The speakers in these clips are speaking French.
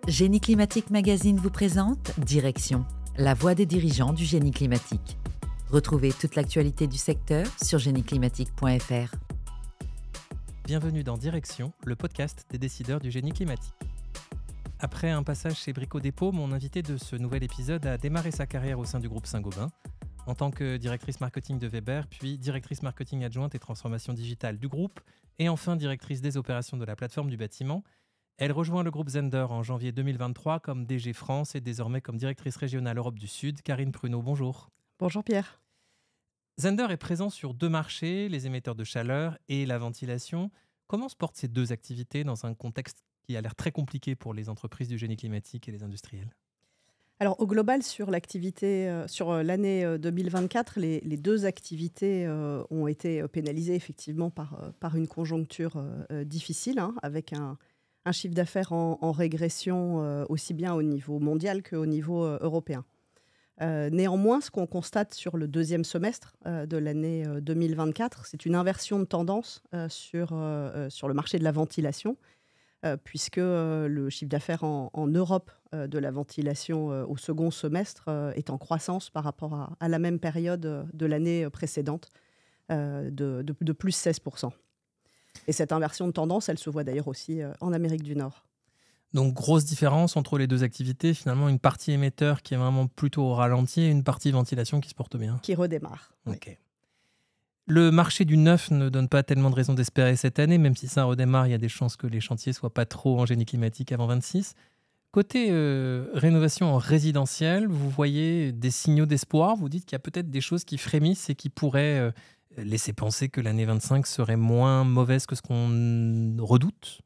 Génie Climatique Magazine vous présente Direction, la voix des dirigeants du génie climatique. Retrouvez toute l'actualité du secteur sur génieclimatique.fr. Bienvenue dans Direction, le podcast des décideurs du génie climatique. Après un passage chez Brico Dépôt, mon invité de ce nouvel épisode a démarré sa carrière au sein du groupe Saint-Gobain, en tant que directrice marketing de Weber, puis directrice marketing adjointe et transformation digitale du groupe, et enfin directrice des opérations de la plateforme du bâtiment. Elle rejoint le groupe Zehnder en janvier 2023 comme DG France et désormais comme directrice régionale Europe du Sud. Karine Pruneau, bonjour. Bonjour Pierre. Zehnder est présent sur deux marchés, les émetteurs de chaleur et la ventilation. Comment se portent ces deux activités dans un contexte qui a l'air très compliqué pour les entreprises du génie climatique et les industriels ? Alors au global, sur l'activité, sur l'année 2024, les deux activités ont été pénalisées effectivement par une conjoncture difficile, avec un chiffre d'affaires en régression aussi bien au niveau mondial qu'au niveau européen. Néanmoins, ce qu'on constate sur le deuxième semestre de l'année 2024, c'est une inversion de tendance sur le marché de la ventilation, puisque le chiffre d'affaires en Europe de la ventilation au second semestre est en croissance par rapport à la même période de l'année précédente, de plus 16%. Et cette inversion de tendance, elle se voit d'ailleurs aussi en Amérique du Nord. Donc, grosse différence entre les deux activités. Finalement, une partie émetteur qui est vraiment plutôt au ralenti et une partie ventilation qui se porte bien. Qui redémarre. Ok. Oui. Le marché du neuf ne donne pas tellement de raisons d'espérer cette année, même si ça redémarre, il y a des chances que les chantiers soient pas trop en génie climatique avant 26. Côté rénovation en résidentiel, vous voyez des signaux d'espoir. Vous dites qu'il y a peut-être des choses qui frémissent et qui pourraient laisser penser que l'année 25 serait moins mauvaise que ce qu'on redoute.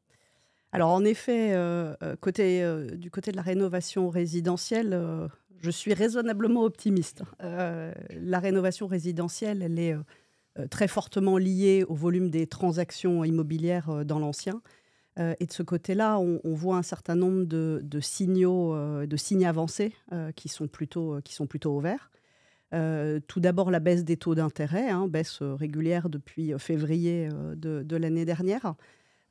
Alors en effet, du côté de la rénovation résidentielle, je suis raisonnablement optimiste. La rénovation résidentielle, elle est très fortement liée au volume des transactions immobilières dans l'ancien. Et de ce côté-là, on voit un certain nombre de signes avancés qui sont plutôt au vert. Tout d'abord, la baisse des taux d'intérêt, baisse régulière depuis février de l'année dernière.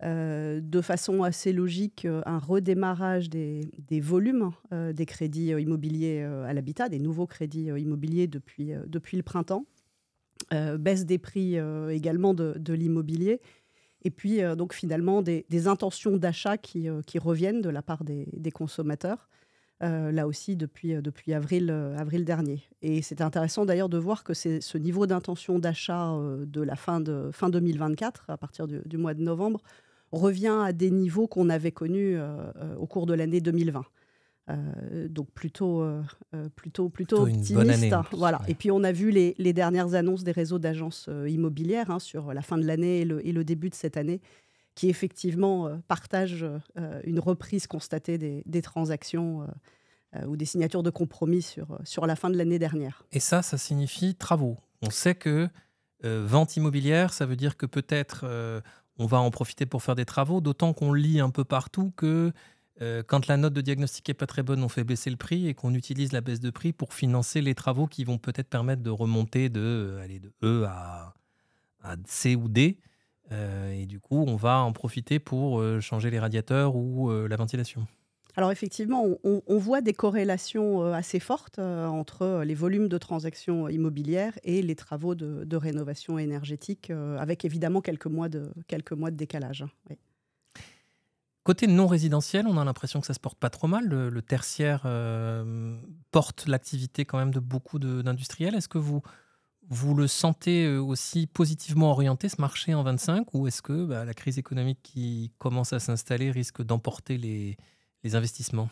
De façon assez logique, un redémarrage des volumes des crédits immobiliers à l'habitat, des nouveaux crédits immobiliers depuis le printemps. Baisse des prix également de l'immobilier. Et puis, donc finalement, des intentions d'achat qui reviennent de la part des consommateurs, là aussi depuis avril dernier. Et c'est intéressant d'ailleurs de voir que ce niveau d'intention d'achat de la fin 2024, à partir du mois de novembre, revient à des niveaux qu'on avait connus au cours de l'année 2020. Donc plutôt optimiste. Une bonne année, voilà. Ouais. Et puis on a vu les dernières annonces des réseaux d'agences immobilières sur la fin de l'année et le début de cette année, qui effectivement partagent une reprise constatée des transactions ou des signatures de compromis sur la fin de l'année dernière. Et ça signifie travaux. On sait que vente immobilière, ça veut dire que peut-être on va en profiter pour faire des travaux, d'autant qu'on lit un peu partout que quand la note de diagnostic n'est pas très bonne, on fait baisser le prix et qu'on utilise la baisse de prix pour financer les travaux qui vont peut-être permettre de remonter de E à C ou D. Et du coup, on va en profiter pour changer les radiateurs ou la ventilation. Alors effectivement, on voit des corrélations assez fortes entre les volumes de transactions immobilières et les travaux de rénovation énergétique, avec évidemment quelques mois de décalage. Oui. Côté non résidentiel, on a l'impression que ça se porte pas trop mal. Le tertiaire porte l'activité quand même de beaucoup d'industriels. Est-ce que vous le sentez aussi positivement orienté, ce marché en 25, ou est-ce que la crise économique qui commence à s'installer risque d'emporter les investissements ?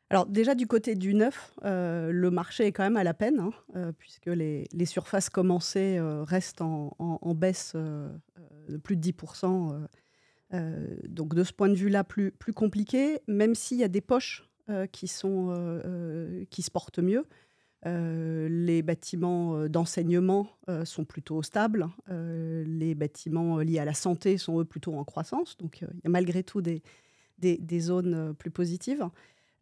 Alors déjà du côté du neuf, le marché est quand même à la peine, puisque les surfaces commencées restent en baisse de plus de 10%. Donc de ce point de vue-là, plus compliqué, même s'il y a des poches qui se portent mieux. Les bâtiments d'enseignement sont plutôt stables. Les bâtiments liés à la santé sont eux plutôt en croissance. Donc il y a malgré tout des zones plus positives.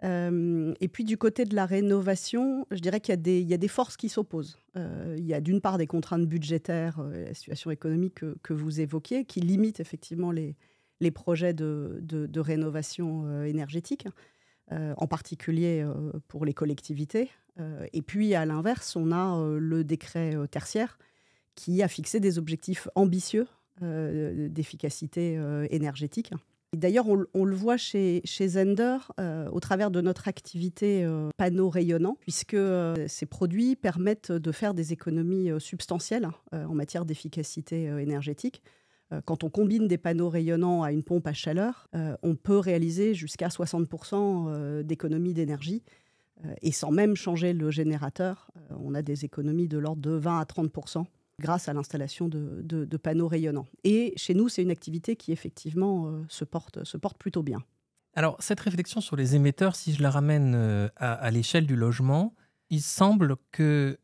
Et puis du côté de la rénovation, je dirais qu'il y a des forces qui s'opposent. Il y a d'une part des contraintes budgétaires, la situation économique que vous évoquiez, qui limitent effectivement les les projets de rénovation énergétique, en particulier pour les collectivités. Et puis, à l'inverse, on a le décret tertiaire qui a fixé des objectifs ambitieux d'efficacité énergétique. Et d'ailleurs, on le voit chez Zehnder au travers de notre activité panneaux rayonnants, puisque ces produits permettent de faire des économies substantielles en matière d'efficacité énergétique. Quand on combine des panneaux rayonnants à une pompe à chaleur, on peut réaliser jusqu'à 60% d'économie d'énergie. Et sans même changer le générateur, on a des économies de l'ordre de 20 à 30% grâce à l'installation de panneaux rayonnants. Et chez nous, c'est une activité qui, effectivement, se porte plutôt bien. Alors, cette réflexion sur les émetteurs, si je la ramène à l'échelle du logement, il semble que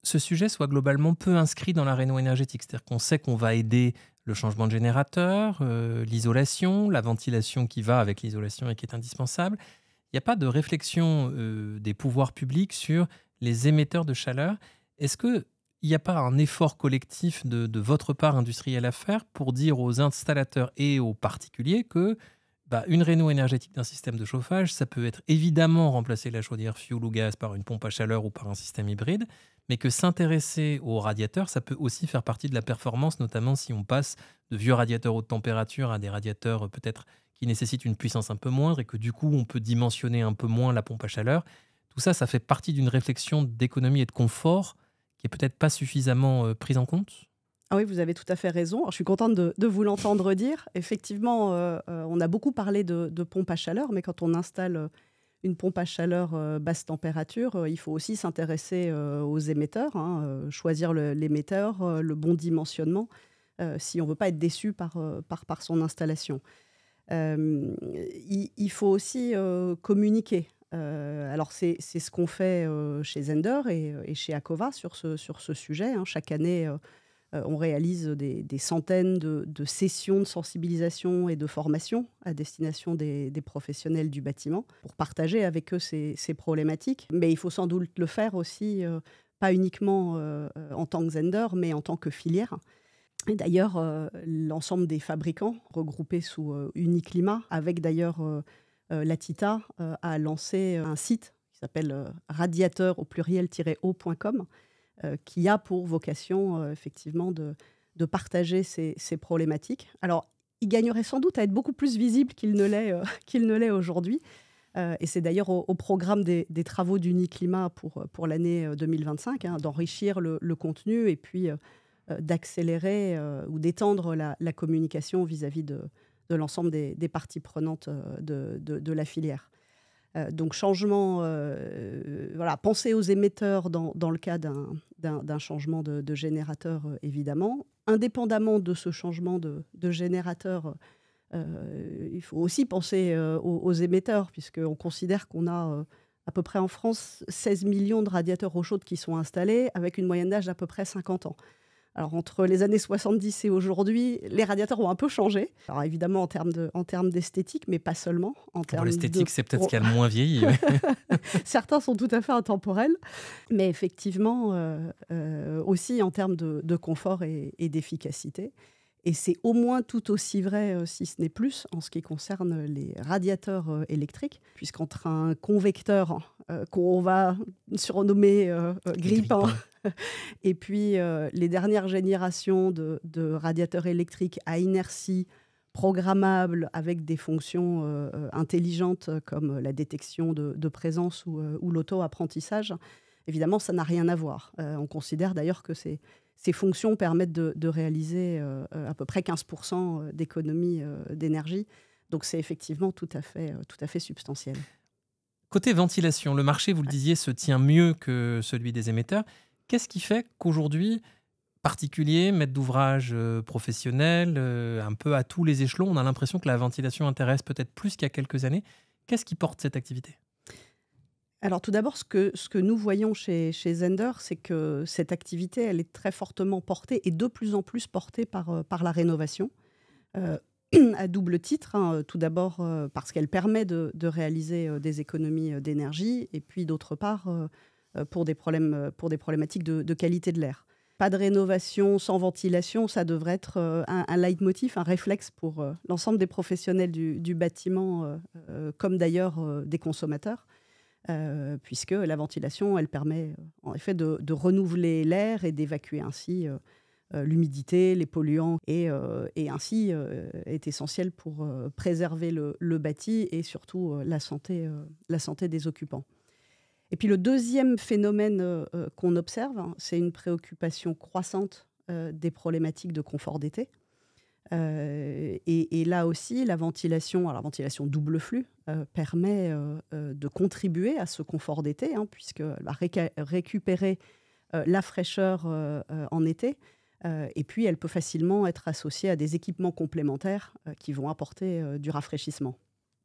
ce sujet soit globalement peu inscrit dans la réno énergétique. C'est-à-dire qu'on sait qu'on va aider le changement de générateur, l'isolation, la ventilation qui va avec l'isolation et qui est indispensable. Il n'y a pas de réflexion des pouvoirs publics sur les émetteurs de chaleur. Est-ce qu'il n'y a pas un effort collectif de votre part industrielle à faire pour dire aux installateurs et aux particuliers que une réno énergétique d'un système de chauffage, ça peut être évidemment remplacer la chaudière fioul ou gaz par une pompe à chaleur ou par un système hybride, mais que s'intéresser aux radiateurs, ça peut aussi faire partie de la performance, notamment si on passe de vieux radiateurs haute température à des radiateurs peut-être qui nécessitent une puissance un peu moindre et que du coup, on peut dimensionner un peu moins la pompe à chaleur. Tout ça, ça fait partie d'une réflexion d'économie et de confort qui est peut-être pas suffisamment prise en compte. Ah oui, vous avez tout à fait raison. Alors, je suis contente de vous l'entendre dire. Effectivement, on a beaucoup parlé de pompes à chaleur, mais quand on installe une pompe à chaleur basse température, il faut aussi s'intéresser aux émetteurs, choisir l'émetteur, le bon dimensionnement, si on ne veut pas être déçu par son installation. Il faut aussi communiquer. Alors, c'est ce qu'on fait chez Zehnder et chez Akova sur ce sujet. Chaque année, on réalise des centaines de sessions de sensibilisation et de formation à destination des professionnels du bâtiment pour partager avec eux ces problématiques. Mais il faut sans doute le faire aussi, pas uniquement en tant que Zehnder, mais en tant que filière. Et d'ailleurs, l'ensemble des fabricants regroupés sous Uniclimat, avec d'ailleurs Latita, a lancé un site qui s'appelle radiateur-au-pluriel-o.com, qui a pour vocation effectivement de partager ces problématiques. Alors, il gagnerait sans doute à être beaucoup plus visible qu'il ne l'est aujourd'hui. Et c'est d'ailleurs au programme des travaux d'Uniclimat pour l'année 2025, d'enrichir le contenu et puis d'accélérer ou d'étendre la communication vis-à-vis de l'ensemble des parties prenantes de la filière. Donc changement, penser aux émetteurs dans le cas d'un changement de générateur, évidemment. Indépendamment de ce changement de générateur, il faut aussi penser aux émetteurs, puisqu'on considère qu'on a à peu près en France 16 millions de radiateurs eau chaude qui sont installés, avec une moyenne d'âge d'à peu près 50 ans. Alors, entre les années 70 et aujourd'hui, les radiateurs ont un peu changé. Alors, évidemment, en termes d'esthétique, mais pas seulement. Pour l'esthétique, c'est peut-être ce qui a le moins vieilli. Ouais. Certains sont tout à fait intemporels. Mais effectivement, aussi en termes de confort et d'efficacité. Et c'est au moins tout aussi vrai, si ce n'est plus, en ce qui concerne les radiateurs électriques, puisqu'entre un convecteur qu'on va surnommer grippin, et puis les dernières générations de radiateurs électriques à inertie programmables avec des fonctions intelligentes comme la détection de présence ou l'auto-apprentissage, évidemment, ça n'a rien à voir. On considère d'ailleurs que ces fonctions permettent de réaliser à peu près 15% d'économie d'énergie. Donc, c'est effectivement tout à fait substantiel. Côté ventilation, le marché, vous le disiez, se tient mieux que celui des émetteurs. Qu'est-ce qui fait qu'aujourd'hui, particuliers, maîtres d'ouvrage professionnels, un peu à tous les échelons, on a l'impression que la ventilation intéresse peut-être plus qu'il y a quelques années. Qu'est-ce qui porte cette activité ? Alors tout d'abord, ce que nous voyons chez Zehnder, c'est que cette activité, elle est très fortement portée et de plus en plus portée par la rénovation, à double titre. Tout d'abord parce qu'elle permet de réaliser des économies d'énergie et puis d'autre part pour des problématiques de qualité de l'air. pas de rénovation sans ventilation, ça devrait être un leitmotiv, un réflexe pour l'ensemble des professionnels du bâtiment, comme d'ailleurs des consommateurs, puisque la ventilation, elle permet en effet de renouveler l'air et d'évacuer ainsi l'humidité, les polluants, et ainsi est essentielle pour préserver le bâti et surtout la santé des occupants. Et puis le deuxième phénomène qu'on observe, c'est une préoccupation croissante des problématiques de confort d'été. Et là aussi, la ventilation double flux, permet de contribuer à ce confort d'été, puisqu'elle va récupérer la fraîcheur en été. Et puis, elle peut facilement être associée à des équipements complémentaires qui vont apporter du rafraîchissement.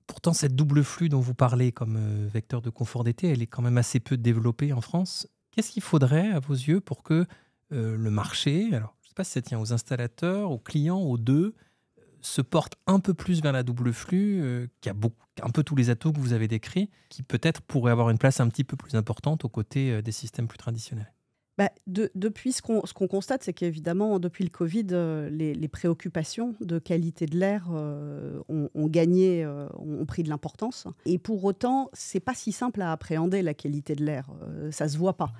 Pourtant, cette double flux dont vous parlez comme vecteur de confort d'été, elle est quand même assez peu développée en France. Qu'est-ce qu'il faudrait, à vos yeux, pour que le marché, alors je ne sais pas si ça tient aux installateurs, aux clients, aux deux, se porte un peu plus vers la double flux, qui a un peu tous les atouts que vous avez décrits, qui peut-être pourrait avoir une place un petit peu plus importante aux côtés des systèmes plus traditionnels? Depuis, ce qu'on constate, c'est qu'évidemment, depuis le Covid, les préoccupations de qualité de l'air ont gagné, ont pris de l'importance. Et pour autant, c'est pas si simple à appréhender, la qualité de l'air. Ça se voit pas.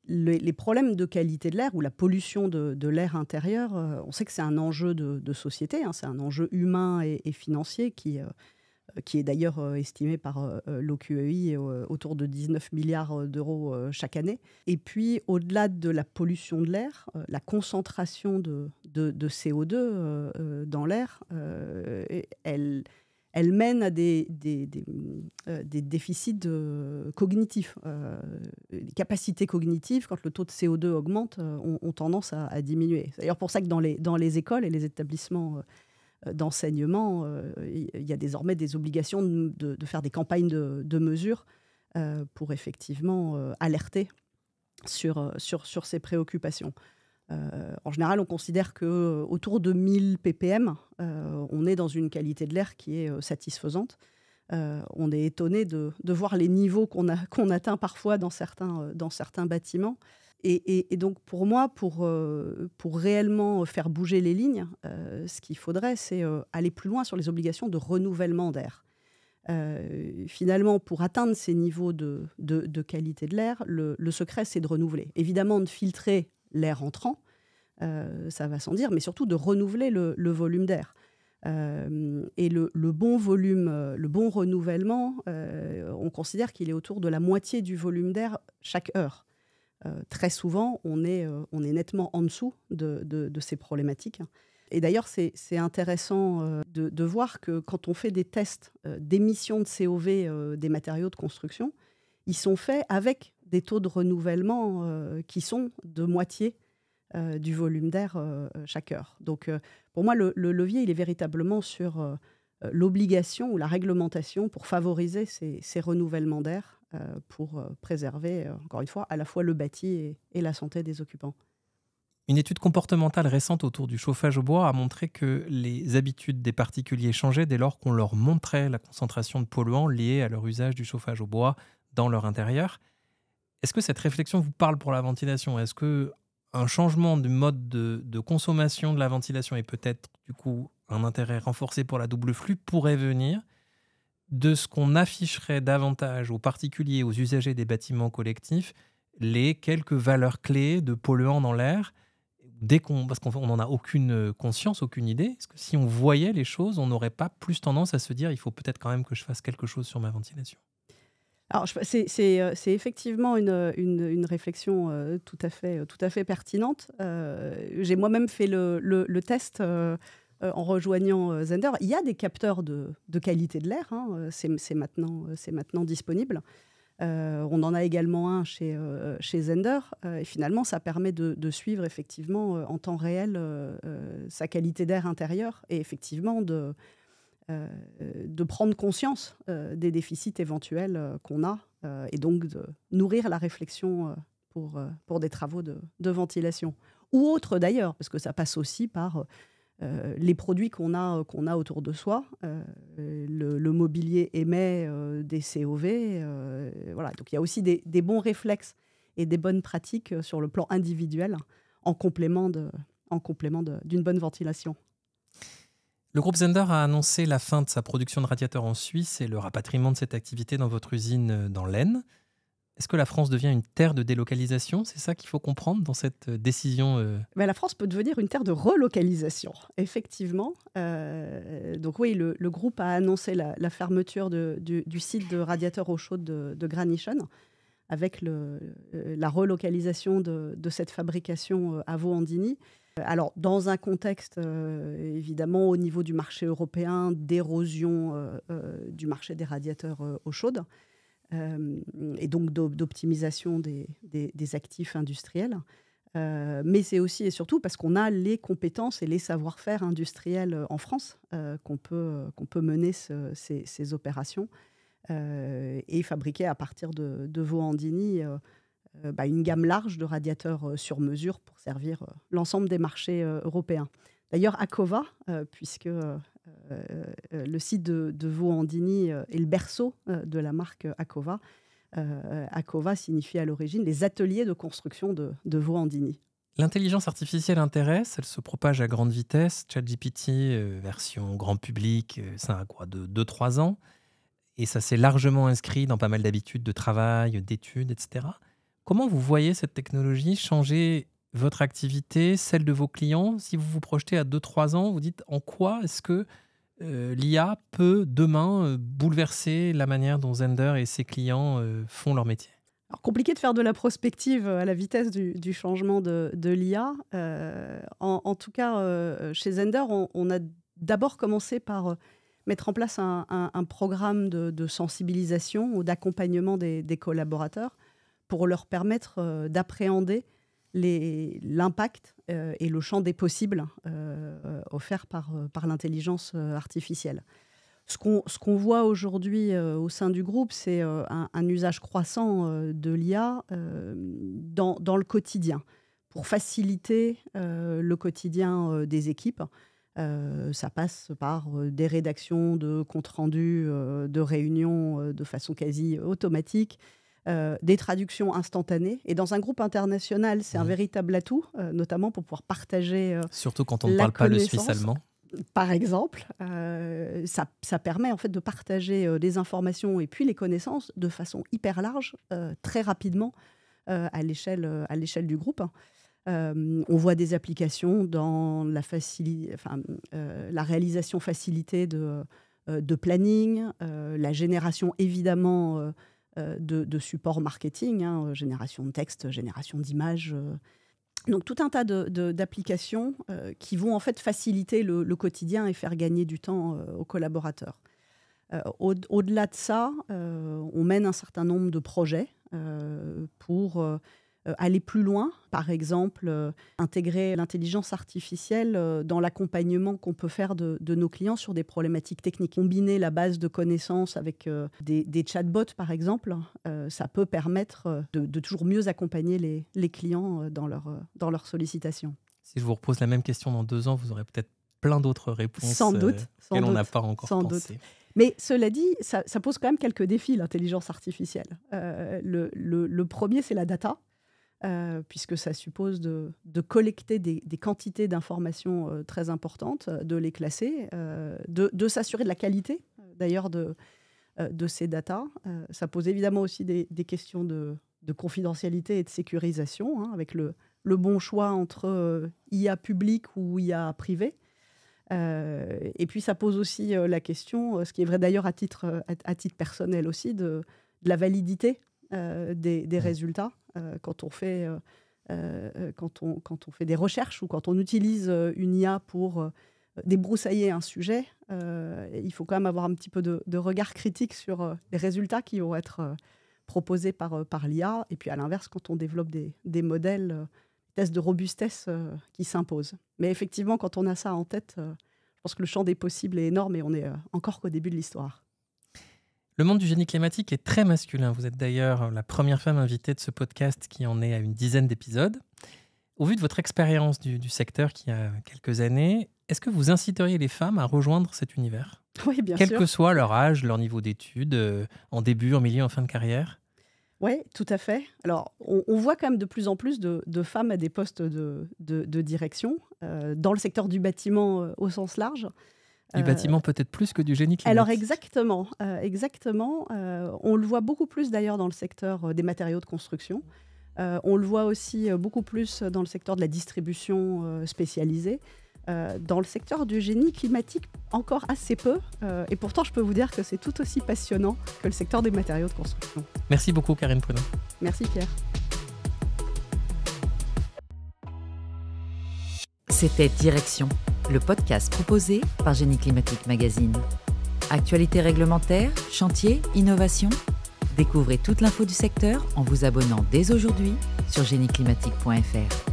Les problèmes de qualité de l'air ou la pollution de l'air intérieur, on sait que c'est un enjeu de société, c'est un enjeu humain et financier qui est d'ailleurs estimé par l'OQEI autour de 19 milliards d'euros chaque année. Et puis, au-delà de la pollution de l'air, la concentration de CO2 dans l'air, elle mène à des déficits cognitifs. Les capacités cognitives, quand le taux de CO2 augmente, ont tendance à diminuer. C'est d'ailleurs pour ça que dans les écoles et les établissements d'enseignement, il y a désormais des obligations de faire des campagnes de mesures pour effectivement alerter sur ces préoccupations. En général, on considère qu'autour de 1000 ppm, on est dans une qualité de l'air qui est satisfaisante. On est étonné de voir les niveaux qu'on atteint parfois dans certains bâtiments. Et donc, pour moi, pour réellement faire bouger les lignes, ce qu'il faudrait, c'est aller plus loin sur les obligations de renouvellement d'air. Finalement, pour atteindre ces niveaux de qualité de l'air, le secret, c'est de renouveler. Évidemment, de filtrer l'air entrant, ça va sans dire, mais surtout de renouveler le volume d'air. Et le bon volume, le bon renouvellement, on considère qu'il est autour de la moitié du volume d'air chaque heure. Très souvent, on est nettement en dessous de ces problématiques. Et d'ailleurs, c'est intéressant de voir que quand on fait des tests d'émissions de COV des matériaux de construction, ils sont faits avec des taux de renouvellement qui sont de moitié du volume d'air chaque heure. Donc, pour moi, le levier, il est véritablement sur l'obligation ou la réglementation pour favoriser ces renouvellements d'air pour préserver, encore une fois, à la fois le bâti et la santé des occupants. Une étude comportementale récente autour du chauffage au bois a montré que les habitudes des particuliers changeaient dès lors qu'on leur montrait la concentration de polluants liés à leur usage du chauffage au bois dans leur intérieur. Est-ce que cette réflexion vous parle pour la ventilation ? Est-ce qu'un changement du mode de consommation de la ventilation et peut-être du coup un intérêt renforcé pour la double flux pourrait venir de ce qu'on afficherait davantage aux particuliers, aux usagers des bâtiments collectifs, les quelques valeurs clés de polluants dans l'air, parce qu'on n'en a aucune conscience, aucune idée? Est-ce que si on voyait les choses, on n'aurait pas plus tendance à se dire il faut peut-être quand même que je fasse quelque chose sur ma ventilation? Alors, c'est effectivement une réflexion tout à fait pertinente. J'ai moi-même fait le test en rejoignant Zehnder. Il y a des capteurs de qualité de l'air, c'est maintenant disponible. On en a également un chez Zehnder. Et finalement, ça permet de suivre effectivement en temps réel sa qualité d'air intérieur et effectivement de prendre conscience des déficits éventuels qu'on a et donc de nourrir la réflexion pour des travaux de ventilation. Ou autres d'ailleurs, parce que ça passe aussi par les produits qu'on a autour de soi. Le mobilier émet des COV. Voilà. Donc il y a aussi des bons réflexes et des bonnes pratiques sur le plan individuel. en complément d'une bonne ventilation. Le groupe Zehnder a annoncé la fin de sa production de radiateurs en Suisse et le rapatriement de cette activité dans votre usine dans l'Aisne. Est-ce que la France devient une terre de délocalisation ? C'est ça qu'il faut comprendre dans cette décision La France peut devenir une terre de relocalisation, effectivement. Donc oui, le groupe a annoncé la fermeture du site de radiateurs eau chaude de Gränichen, avec la relocalisation de cette fabrication à Vaux-en-Digny. Alors, dans un contexte, évidemment, au niveau du marché européen, d'érosion du marché des radiateurs eau chaude, et donc d'optimisation des actifs industriels. Mais c'est aussi et surtout parce qu'on a les compétences et les savoir-faire industriels en France qu'on peut mener ces opérations et fabriquer à partir de Vaux-en-Digny une gamme large de radiateurs sur mesure pour servir l'ensemble des marchés européens. D'ailleurs, Akova, puisque le site de Vaux-en-Digny est le berceau de la marque Akova. Akova signifie à l'origine les ateliers de construction de Vaux-en-Digny. L'intelligence artificielle intéresse, elle se propage à grande vitesse. ChatGPT, version grand public, ça a quoi, de 2-3 ans. Et ça s'est largement inscrit dans pas mal d'habitudes de travail, d'études, etc. Comment vous voyez cette technologie changer votre activité, celle de vos clients ? Si vous vous projetez à 2-3 ans, vous dites en quoi est-ce que l'IA peut demain bouleverser la manière dont Zehnder et ses clients font leur métier ? Alors, compliqué de faire de la prospective à la vitesse du changement de l'IA. En tout cas, chez Zehnder, on a d'abord commencé par mettre en place un programme de sensibilisation ou d'accompagnement des collaborateurs pour leur permettre d'appréhender l'impact et le champ des possibles offerts par l'intelligence artificielle. Ce qu'on voit aujourd'hui au sein du groupe, c'est un usage croissant de l'IA dans le quotidien, pour faciliter le quotidien des équipes. Ça passe par des rédactions de comptes rendus, de réunions de façon quasi automatique, des traductions instantanées. Et dans un groupe international, c'est un véritable atout, notamment pour pouvoir partager surtout quand on ne parle pas le suisse-allemand. Par exemple, ça permet en fait de partager les informations et puis les connaissances de façon hyper large, très rapidement, à l'échelle du groupe. On voit des applications dans la réalisation facilitée de planning, la génération évidemment de supports marketing, génération de texte, génération d'images. Donc tout un tas d'applications qui vont en fait faciliter le quotidien et faire gagner du temps aux collaborateurs. Au-delà de ça, on mène un certain nombre de projets pour aller plus loin, par exemple intégrer l'intelligence artificielle dans l'accompagnement qu'on peut faire de nos clients sur des problématiques techniques. Combiner la base de connaissances avec des chatbots, par exemple, ça peut permettre de toujours mieux accompagner les clients dans leurs sollicitations. Si je vous repose la même question dans 2 ans, vous aurez peut-être plein d'autres réponses sans doute, auxquelles on n'a pas encore pensé. Doute. Mais cela dit, ça pose quand même quelques défis, l'intelligence artificielle. Le premier, c'est la data. Puisque ça suppose de collecter des quantités d'informations très importantes, de les classer, de s'assurer de la qualité d'ailleurs de ces datas. Ça pose évidemment aussi des questions de confidentialité et de sécurisation, avec le bon choix entre IA public ou IA privé. Et puis ça pose aussi la question, ce qui est vrai d'ailleurs à titre personnel aussi, de la validité des résultats. Quand on fait des recherches ou quand on utilise une IA pour débroussailler un sujet, il faut quand même avoir un petit peu de regard critique sur les résultats qui vont être proposés par l'IA. Et puis à l'inverse, quand on développe des modèles, tests de robustesse qui s'imposent. Mais effectivement, quand on a ça en tête, je pense que le champ des possibles est énorme et on est encore qu'au début de l'histoire. Le monde du génie climatique est très masculin. Vous êtes d'ailleurs la première femme invitée de ce podcast qui en est à une dizaine d'épisodes. Au vu de votre expérience du secteur qui a quelques années, est-ce que vous inciteriez les femmes à rejoindre cet univers ? Oui, bien sûr. Quel que soit leur âge, leur niveau d'études, en début, en milieu, en fin de carrière ? Oui, tout à fait. Alors, on voit quand même de plus en plus de femmes à des postes de direction dans le secteur du bâtiment au sens large. Du bâtiment peut-être plus que du génie climatique. Alors exactement. On le voit beaucoup plus d'ailleurs dans le secteur des matériaux de construction. On le voit aussi beaucoup plus dans le secteur de la distribution spécialisée. Dans le secteur du génie climatique, encore assez peu. Et pourtant, je peux vous dire que c'est tout aussi passionnant que le secteur des matériaux de construction. Merci beaucoup, Karine Pruneau. Merci, Pierre. C'était Direction, le podcast proposé par Génie Climatique Magazine. Actualité réglementaire, chantier, innovation. Découvrez toute l'info du secteur en vous abonnant dès aujourd'hui sur génieclimatique.fr.